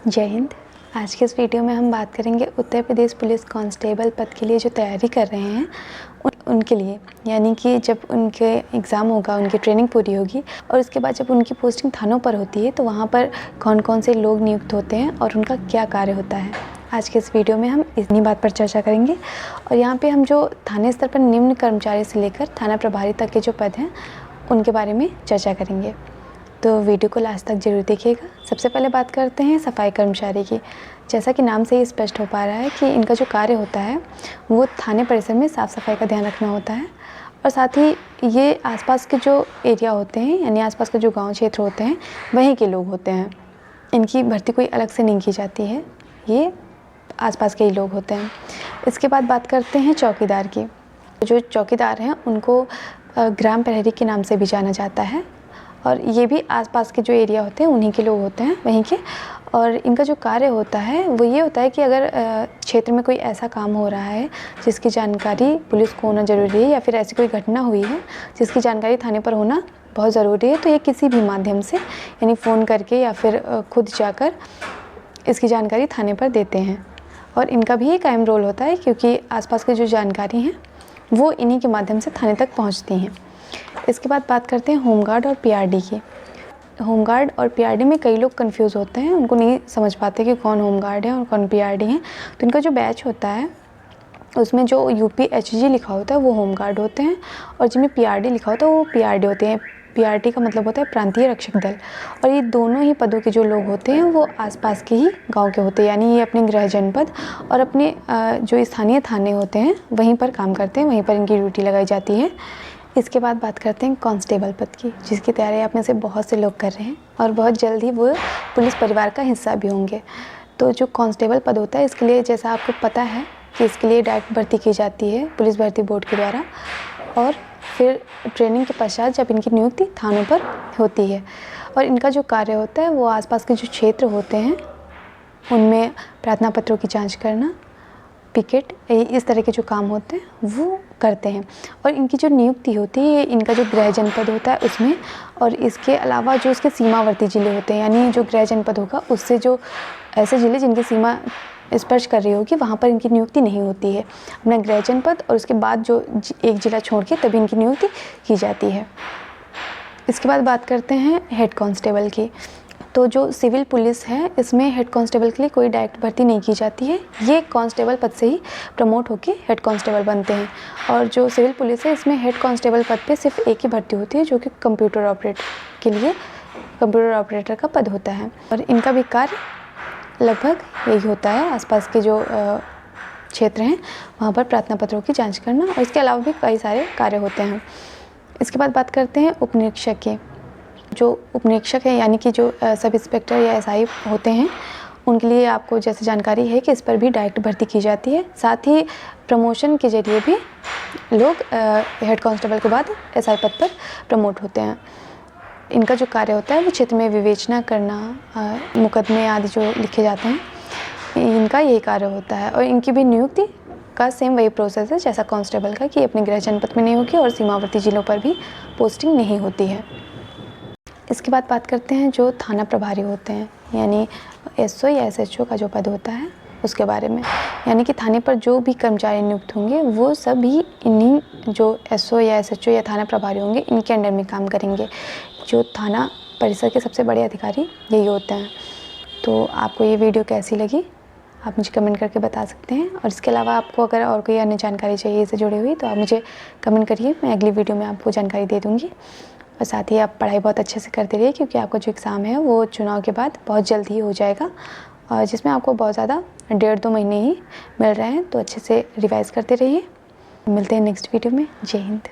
जय हिंद। आज के इस वीडियो में हम बात करेंगे उत्तर प्रदेश पुलिस कांस्टेबल पद के लिए जो तैयारी कर रहे हैं उनके लिए, यानी कि जब उनके एग्ज़ाम होगा, उनकी ट्रेनिंग पूरी होगी और उसके बाद जब उनकी पोस्टिंग थानों पर होती है तो वहाँ पर कौन कौन से लोग नियुक्त होते हैं और उनका क्या कार्य होता है। आज के इस वीडियो में हम इतनी बात पर चर्चा करेंगे और यहाँ पे हम जो थाने स्तर पर निम्न कर्मचारी से लेकर थाना प्रभारी तक के जो पद हैं उनके बारे में चर्चा करेंगे, तो वीडियो को लास्ट तक जरूर देखिएगा। सबसे पहले बात करते हैं सफाई कर्मचारी की। जैसा कि नाम से ही स्पष्ट हो पा रहा है कि इनका जो कार्य होता है वो थाने परिसर में साफ़ सफाई का ध्यान रखना होता है और साथ ही ये आसपास के जो एरिया होते हैं, यानी आसपास के जो गांव क्षेत्र होते हैं वहीं के लोग होते हैं। इनकी भर्ती कोई अलग से नहीं की जाती है, ये आसपास के ही लोग होते हैं। इसके बाद बात करते हैं चौकीदार की। जो चौकीदार हैं उनको ग्राम प्रहरी के नाम से भी जाना जाता है और ये भी आसपास के जो एरिया होते हैं उन्हीं के लोग होते हैं, वहीं के। और इनका जो कार्य होता है वो ये होता है कि अगर क्षेत्र में कोई ऐसा काम हो रहा है जिसकी जानकारी पुलिस को होना ज़रूरी है या फिर ऐसी कोई घटना हुई है जिसकी जानकारी थाने पर होना बहुत ज़रूरी है, तो ये किसी भी माध्यम से यानी फ़ोन करके या फिर खुद जाकर इसकी जानकारी थाने पर देते हैं। और इनका भी एक अहम रोल होता है क्योंकि आसपास की जो जानकारी हैं वो इन्हीं के माध्यम से थाने तक पहुँचती हैं। इसके बाद बात करते हैं होमगार्ड और पीआरडी की। होमगार्ड और पीआरडी में कई लोग कंफ्यूज होते हैं, उनको नहीं समझ पाते कि कौन होमगार्ड है और कौन पीआरडी है। तो इनका जो बैच होता है उसमें जो यूपीएचजी लिखा होता है वो होमगार्ड होते हैं और जिनमें पीआरडी लिखा होता है वो पीआरडी होते हैं। पीआरडी का मतलब होता है प्रांतीय रक्षक दल। और ये दोनों ही पदों के जो लोग होते हैं वो आसपास के ही गांव के होते हैं, यानी ये अपने गृह जनपद और अपने जो स्थानीय थाने होते हैं वहीं पर काम करते हैं, वहीं पर इनकी ड्यूटी लगाई जाती है। इसके बाद बात करते हैं कांस्टेबल पद की, जिसकी तैयारी आप में से बहुत से लोग कर रहे हैं और बहुत जल्द ही वो पुलिस परिवार का हिस्सा भी होंगे। तो जो कांस्टेबल पद होता है इसके लिए, जैसा आपको पता है कि इसके लिए डायरेक्ट भर्ती की जाती है पुलिस भर्ती बोर्ड के द्वारा और फिर ट्रेनिंग के पश्चात जब इनकी नियुक्ति थानों पर होती है। और इनका जो कार्य होता है वो आसपास के जो क्षेत्र होते हैं उनमें प्रार्थना पत्रों की जाँच करना, पिकेट, इस तरह के जो काम होते हैं वो करते हैं। और इनकी जो नियुक्ति होती है इनका जो गृह जनपद होता है उसमें, और इसके अलावा जो उसके सीमावर्ती ज़िले होते हैं, यानी जो गृह जनपद होगा उससे जो ऐसे ज़िले जिनकी सीमा स्पर्श कर रही होगी वहाँ पर इनकी नियुक्ति नहीं होती है। अपना गृह जनपद और उसके बाद जो एक ज़िला छोड़ के तभी इनकी नियुक्ति की जाती है। इसके बाद बात करते हैं हेड कांस्टेबल की। तो जो सिविल पुलिस है इसमें हेड कांस्टेबल के लिए कोई डायरेक्ट भर्ती नहीं की जाती है, ये कांस्टेबल पद से ही प्रमोट होकर हेड कांस्टेबल बनते हैं। और जो सिविल पुलिस है इसमें हेड कांस्टेबल पद पे सिर्फ एक ही भर्ती होती है जो कि कंप्यूटर ऑपरेटर के लिए कंप्यूटर ऑपरेटर का पद होता है। और इनका भी कार्य लगभग यही होता है, आसपास के जो क्षेत्र हैं वहाँ पर प्रार्थना पत्रों की जाँच करना, और इसके अलावा भी कई सारे कार्य होते हैं। इसके बाद बात करते हैं उपनिरीक्षक की। जो उपनिरीक्षक है यानी कि जो सब इंस्पेक्टर या एसआई होते हैं उनके लिए आपको जैसे जानकारी है कि इस पर भी डायरेक्ट भर्ती की जाती है। साथ ही प्रमोशन के जरिए भी लोग हेड कांस्टेबल के बाद एसआई पद पर प्रमोट होते हैं। इनका जो कार्य होता है वो क्षेत्र में विवेचना करना, मुकदमे आदि जो लिखे जाते हैं, इनका यही कार्य होता है। और इनकी भी नियुक्ति का सेम वही प्रोसेस है जैसा कांस्टेबल का, कि अपने गृह जनपद में नहीं होगी और सीमावर्ती जिलों पर भी पोस्टिंग नहीं होती है। इसके बाद बात करते हैं जो थाना प्रभारी होते हैं, यानी एसओ या एसएचओ का जो पद होता है उसके बारे में। यानी कि थाने पर जो भी कर्मचारी नियुक्त होंगे वो सभी इन्हीं जो एसओ या एसएचओ या थाना प्रभारी होंगे इनके अंडर में काम करेंगे। जो थाना परिसर के सबसे बड़े अधिकारी यही होते हैं। तो आपको ये वीडियो कैसी लगी आप मुझे कमेंट करके बता सकते हैं। और इसके अलावा आपको अगर और कोई अन्य जानकारी चाहिए इससे जुड़ी हुई तो आप मुझे कमेंट करिए, मैं अगली वीडियो में आपको जानकारी दे दूँगी। और साथ ही आप पढ़ाई बहुत अच्छे से करते रहिए क्योंकि आपका जो एग्ज़ाम है वो चुनाव के बाद बहुत जल्द ही हो जाएगा, और जिसमें आपको बहुत ज़्यादा 1.5-2 महीने ही मिल रहे हैं, तो अच्छे से रिवाइज़ करते रहिए। मिलते हैं नेक्स्ट वीडियो में। जय हिंद।